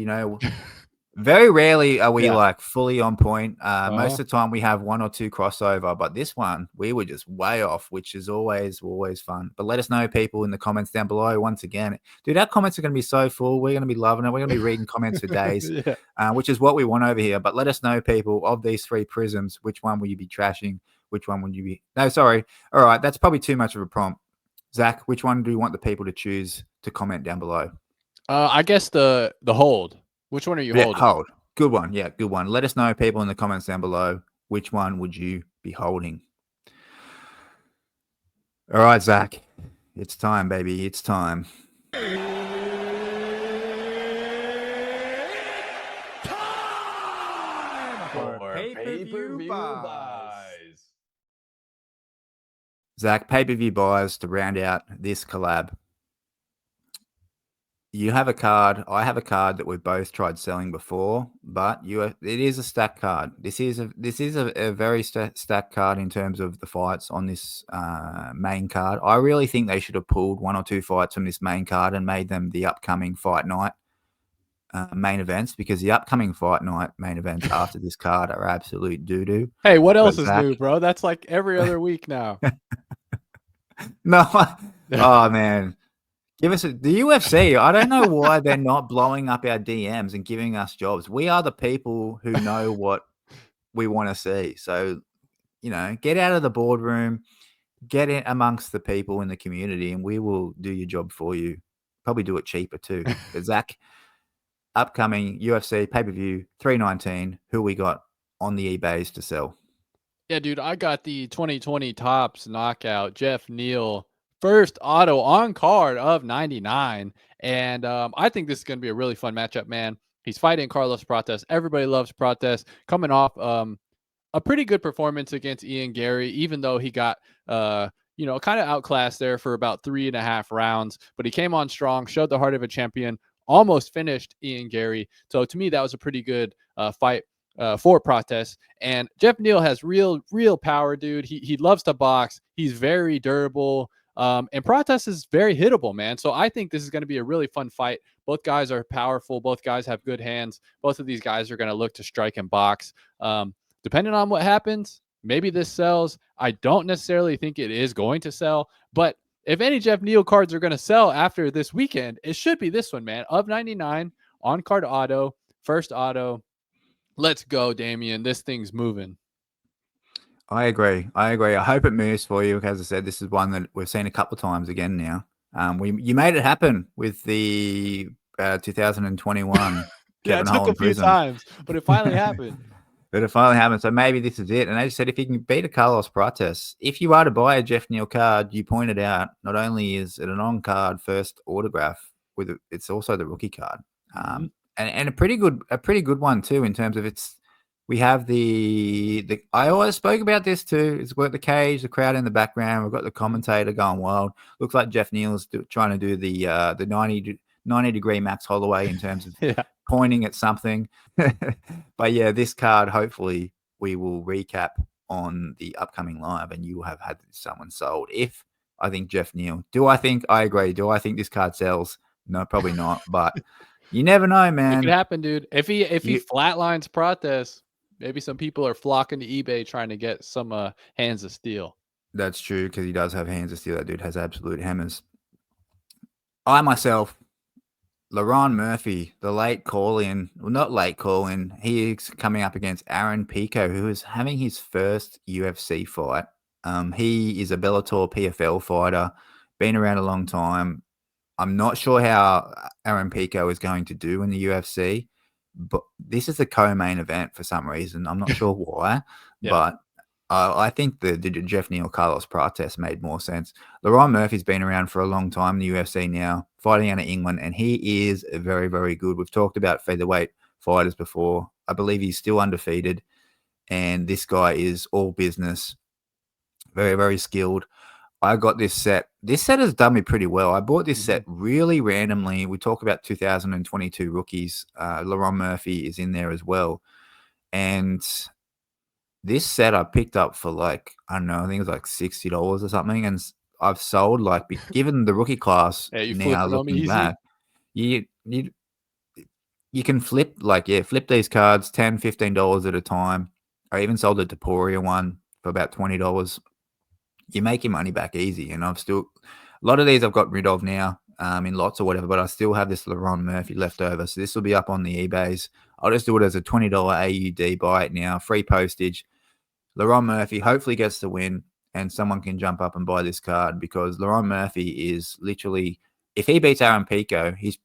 [SPEAKER 1] very rarely are we like fully on point. Most of the time we have one or two crossover, but this one we were just way off, which is always fun. But let us know, people, in the comments down below. Once again, dude, our comments are going to be so full. We're going to be loving it. We're going to be reading comments for days, which is what we want over here. But let us know, people, of these three prisms, which one will you be trashing? Which one would you be? No, sorry. All right, that's probably too much of a prompt. Zach, which one do you want the people to choose to comment down below?
[SPEAKER 2] I guess the hold. Which one are you holding?
[SPEAKER 1] Hold. Good one. Yeah, good one. Let us know, people, in the comments down below, which one would you be holding? All right, Zach. It's time, baby. It's time.
[SPEAKER 3] For pay-per-view buys.
[SPEAKER 1] Zach, pay-per-view buys to round out this collab. You have a card. I have a card that we've both tried selling before, but it is a stacked card. This is a very stacked card in terms of the fights on this main card. I really think they should have pulled one or two fights from this main card and made them the upcoming fight night main events, because the upcoming fight night main events after this card are absolute doo-doo.
[SPEAKER 2] Hey, what else is new, bro? That's like every other week now.
[SPEAKER 1] No. Oh, man. Give us the UFC. I don't know why they're not blowing up our DMs and giving us jobs. We are the people who know what we want to see. So, get out of the boardroom, get in amongst the people in the community, and we will do your job for you. Probably do it cheaper too. But Zach, upcoming UFC pay-per-view 319, who we got on the eBays to sell?
[SPEAKER 2] Yeah, dude, I got the 2020 Topps Knockout Jeff Neal first auto on card of 99. And I think this is going to be a really fun matchup, man. He's fighting Carlos Prates. Everybody loves Prates, coming off a pretty good performance against Ian Gary, even though he got, kind of outclassed there for about 3.5 rounds. But he came on strong, showed the heart of a champion, almost finished Ian Gary. So to me, that was a pretty good fight for Prates. And Jeff Neal has real power, dude. He loves to box. He's very durable. And Prates is very hittable, man. So I think this is going to be a really fun fight. Both guys are powerful. Both guys have good hands. Both of these guys are going to look to strike and box. Depending on what happens, maybe this sells. I don't necessarily think it is going to sell, but if any Jeff Neal cards are going to sell after this weekend, it should be this one, man. Of 99 on card auto, first auto. Let's go, Damian. This thing's moving.
[SPEAKER 1] I agree. I hope it moves for you. As I said, this is one that we've seen a couple of times again now. You made it happen with the 2021 Kevin
[SPEAKER 2] it took a few times, but it finally happened.
[SPEAKER 1] So maybe this is it. And as you said, if you can beat a Carlos Prates, if you are to buy a Jeff Neal card, you pointed out, not only is it an on-card first autograph, it's also the rookie card, and a pretty good one too, in terms of we have the I always spoke about this too. It's got the cage, the crowd in the background. We've got the commentator going wild. Looks like Jeff Neal's trying to do the 90-degree Max Holloway in terms of pointing at something. But yeah, this card, hopefully we will recap on the upcoming live, and you will have had someone sold. If I think Jeff Neal, I agree. Do I think this card sells? No, probably not. But you never know, man.
[SPEAKER 2] It could happen, dude. If he flatlines Prates, maybe some people are flocking to eBay trying to get some hands of steel.
[SPEAKER 1] That's true, because he does have hands of steel. That dude has absolute hammers. I myself, LaRon Murphy, the late call-in, well, not late call-in, he's coming up against Aaron Pico, who is having his first UFC fight. He is a Bellator PFL fighter, been around a long time. I'm not sure how Aaron Pico is going to do in the UFC, but this is the co-main event for some reason. I'm not sure why, but I think the Jeff Neal Carlos Prates made more sense. Laurent Murphy's been around for a long time in the UFC now, fighting out of England, and he is very, very good. We've talked about featherweight fighters before. I believe he's still undefeated, and this guy is all business, very, very skilled. I got this set. This set has done me pretty well. I bought this set really randomly. We talk about 2022 rookies. Laurent Murphy is in there as well. And this set I picked up for like, I don't know, I think it was like $60 or something. And I've sold like, given the rookie class
[SPEAKER 2] Hey, you
[SPEAKER 1] now,
[SPEAKER 2] flipping 'em
[SPEAKER 1] looking
[SPEAKER 2] easy?
[SPEAKER 1] back, you can flip flip these cards $10, $15 at a time. I even sold a Taporia one for about $20. You make your money back easy. And I've still, a lot of these I've got rid of now in lots or whatever, but I still have this Laurent Murphy left over. So this will be up on the eBays. I'll just do it as a $20 AUD, buy it now, free postage. Laurent Murphy hopefully gets the win and someone can jump up and buy this card, because Laurent Murphy is literally, if he beats Aaron Pico, he's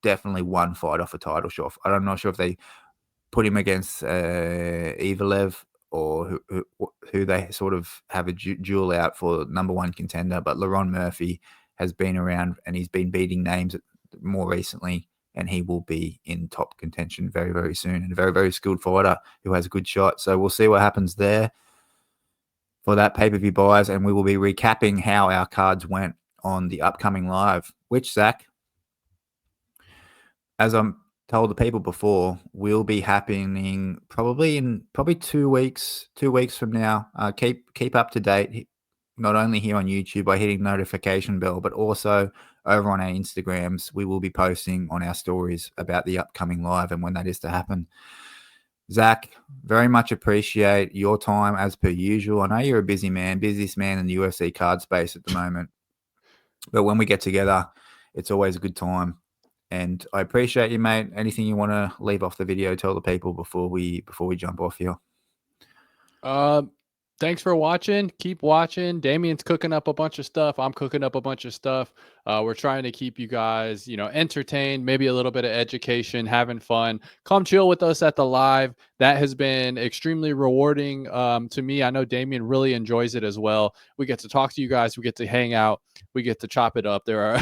[SPEAKER 1] definitely one fight off a title shot. I'm not sure if they put him against Evelev or who they sort of have a duel out for number one contender. But Laurent Murphy has been around and he's been beating names more recently, and he will be in top contention very, very soon, and a very, very skilled fighter who has a good shot. So we'll see what happens there for that pay-per-view buys, and we will be recapping how our cards went on the upcoming live, which, Zach, as I'm told the people before, will be happening probably 2 weeks. 2 weeks from now. Keep up to date, not only here on YouTube by hitting notification bell, but also over on our Instagrams. We will be posting on our stories about the upcoming live and when that is to happen. Zach, very much appreciate your time as per usual. I know you're a busy man, busiest man in the UFC card space at the moment, but when we get together, it's always a good time. And I appreciate you, mate. Anything you want to leave off the video, tell the people before we jump off here?
[SPEAKER 2] Thanks for watching. Keep watching. Damien's cooking up a bunch of stuff. I'm cooking up a bunch of stuff. We're trying to keep you guys, entertained, maybe a little bit of education, having fun. Come chill with us at the live. That has been extremely rewarding to me. I know Damien really enjoys it as well. We get to talk to you guys. We get to hang out. We get to chop it up. There are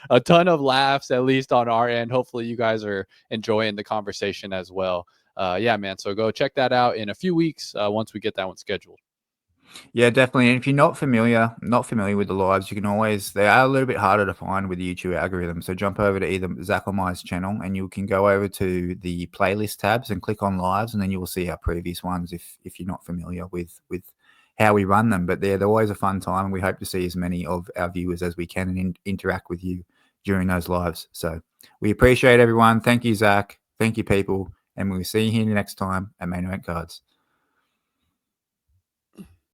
[SPEAKER 2] a ton of laughs, at least on our end. Hopefully you guys are enjoying the conversation as well. Yeah, man. So go check that out in a few weeks once we get that one scheduled.
[SPEAKER 1] Yeah, definitely. And if you're not familiar with the lives, you can always, they are a little bit harder to find with the YouTube algorithm. So jump over to either Zach or Mai's channel and you can go over to the playlist tabs and click on lives, and then you will see our previous ones if you're not familiar with how we run them. But they're always a fun time, and we hope to see as many of our viewers as we can and interact with you during those lives. So we appreciate everyone. Thank you, Zach. Thank you, people. And we'll see you here next time at Main Event Cards.